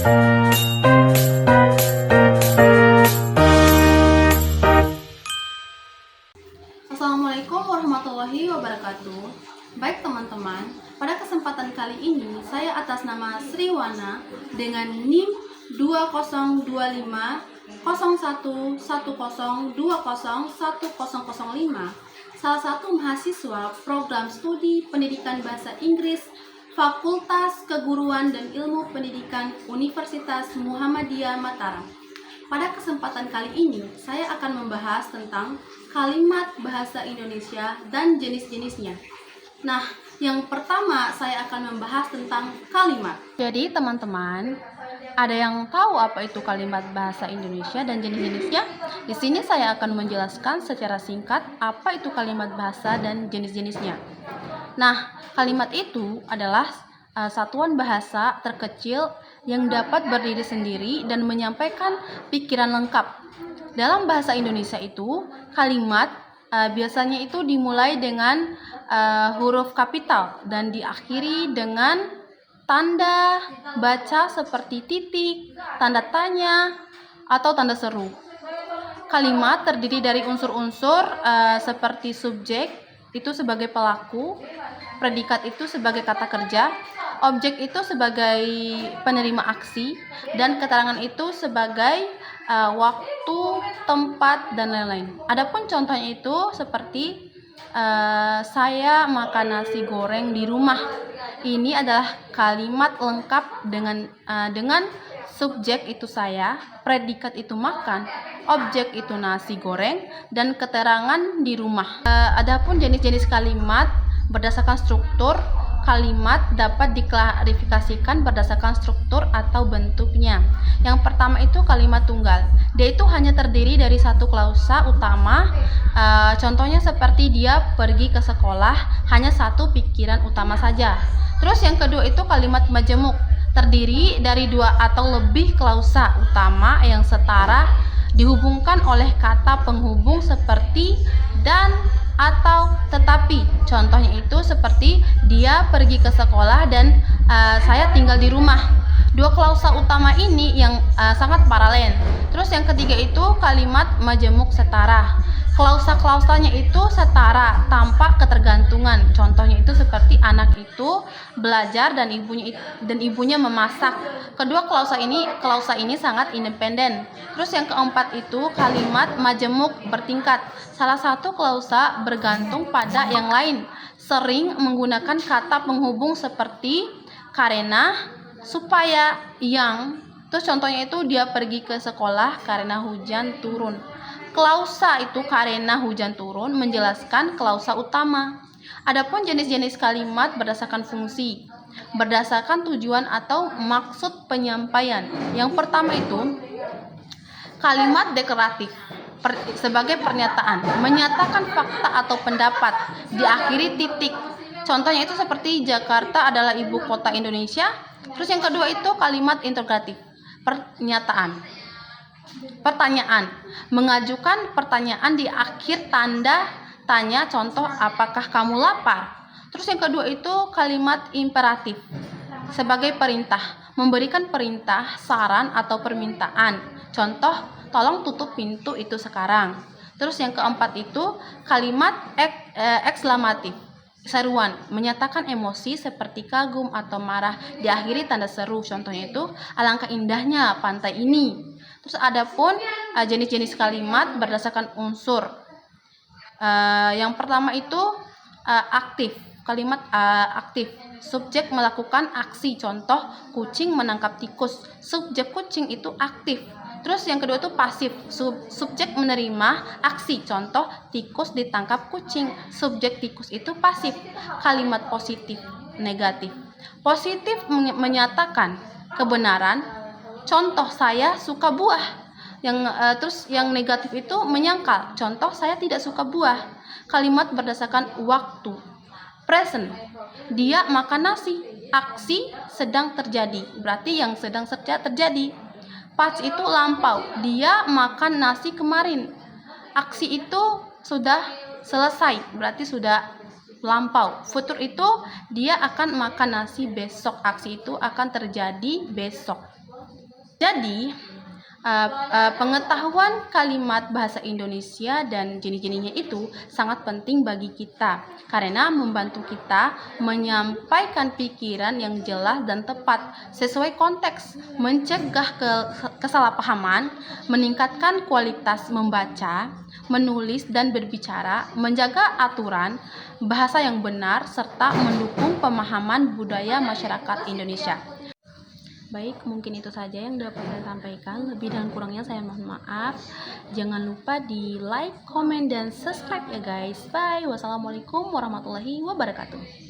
Assalamualaikum warahmatullahi wabarakatuh. Baik teman-teman, pada kesempatan kali ini saya atas nama Sriwana dengan NIM 2025, salah satu mahasiswa program studi pendidikan bahasa Inggris Fakultas Keguruan dan Ilmu Pendidikan Universitas Muhammadiyah Mataram. Pada kesempatan kali ini, saya akan membahas tentang kalimat bahasa Indonesia dan jenis-jenisnya. Nah, yang pertama saya akan membahas tentang kalimat. Jadi, teman-teman, ada yang tahu apa itu kalimat bahasa Indonesia dan jenis-jenisnya? Di sini saya akan menjelaskan secara singkat apa itu kalimat bahasa dan jenis-jenisnya. Nah, kalimat itu adalah satuan bahasa terkecil yang dapat berdiri sendiri dan menyampaikan pikiran lengkap. Dalam bahasa Indonesia itu, kalimat biasanya itu dimulai dengan huruf kapital dan diakhiri dengan tanda baca seperti titik, tanda tanya, atau tanda seru. Kalimat terdiri dari unsur-unsur seperti subjek itu sebagai pelaku, predikat itu sebagai kata kerja, objek itu sebagai penerima aksi, dan keterangan itu sebagai waktu, tempat, dan lain-lain. Adapun contohnya itu seperti saya makan nasi goreng di rumah. Ini adalah kalimat lengkap dengan subjek itu saya, predikat itu makan, objek itu nasi goreng, dan keterangan di rumah. Adapun jenis-jenis kalimat berdasarkan struktur, kalimat dapat diklarifikasikan berdasarkan struktur atau bentuknya. Yang pertama itu kalimat tunggal. Dia itu hanya terdiri dari satu klausa utama. Contohnya seperti dia pergi ke sekolah, hanya satu pikiran utama saja. Terus yang kedua itu kalimat majemuk. Terdiri dari dua atau lebih klausa utama yang setara dihubungkan oleh kata penghubung seperti dan atau tetapi. Contohnya itu seperti dia pergi ke sekolah dan saya tinggal di rumah. Dua klausa utama ini yang sangat paralel. Terus yang ketiga itu kalimat majemuk setara. Klausa-klausanya itu setara tanpa ketergantungan. Contohnya itu seperti anak itu belajar dan ibunya memasak. Kedua klausa ini sangat independen. Terus yang keempat itu kalimat majemuk bertingkat. Salah satu klausa bergantung pada yang lain. Sering menggunakan kata penghubung seperti karena, supaya, yang. Terus contohnya itu dia pergi ke sekolah karena hujan turun. Klausa itu karena hujan turun menjelaskan klausa utama. Adapun jenis-jenis kalimat berdasarkan fungsi, berdasarkan tujuan atau maksud penyampaian. Yang pertama itu kalimat deklaratif sebagai pernyataan, menyatakan fakta atau pendapat, diakhiri titik. Contohnya itu seperti Jakarta adalah ibu kota Indonesia. Terus yang kedua itu kalimat interrogatif, pertanyaan, mengajukan pertanyaan di akhir tanda tanya, contoh apakah kamu lapar. Terus yang kedua itu kalimat imperatif sebagai perintah, memberikan perintah, saran atau permintaan, contoh tolong tutup pintu itu sekarang. Terus yang keempat itu kalimat ekslamatif, seruan, menyatakan emosi seperti kagum atau marah, diakhiri tanda seru. Contohnya itu alangkah indahnya pantai ini. Terus adapun jenis-jenis kalimat berdasarkan unsur. Yang pertama itu aktif, kalimat aktif. Subjek melakukan aksi, contoh kucing menangkap tikus. Subjek kucing itu aktif. Terus yang kedua itu pasif, subjek menerima aksi, contoh tikus ditangkap kucing. Subjek tikus itu pasif. Kalimat positif, negatif. Positif menyatakan kebenaran, contoh saya suka buah. Terus yang negatif itu menyangkal, contoh saya tidak suka buah. Kalimat berdasarkan waktu, present, dia makan nasi, aksi sedang terjadi, berarti yang sedang terjadi. Past itu lampau, dia makan nasi kemarin, aksi itu sudah selesai, berarti sudah lampau. Futur itu dia akan makan nasi besok, aksi itu akan terjadi besok. Jadi, pengetahuan kalimat bahasa Indonesia dan jenis-jenisnya itu sangat penting bagi kita karena membantu kita menyampaikan pikiran yang jelas dan tepat sesuai konteks, mencegah kesalahpahaman, meningkatkan kualitas membaca, menulis dan berbicara, menjaga aturan bahasa yang benar serta mendukung pemahaman budaya masyarakat Indonesia. Baik, mungkin itu saja yang dapat saya sampaikan. Lebih dan kurangnya saya mohon maaf. Jangan lupa di like, komen, dan subscribe ya guys. Bye. Wassalamualaikum warahmatullahi wabarakatuh.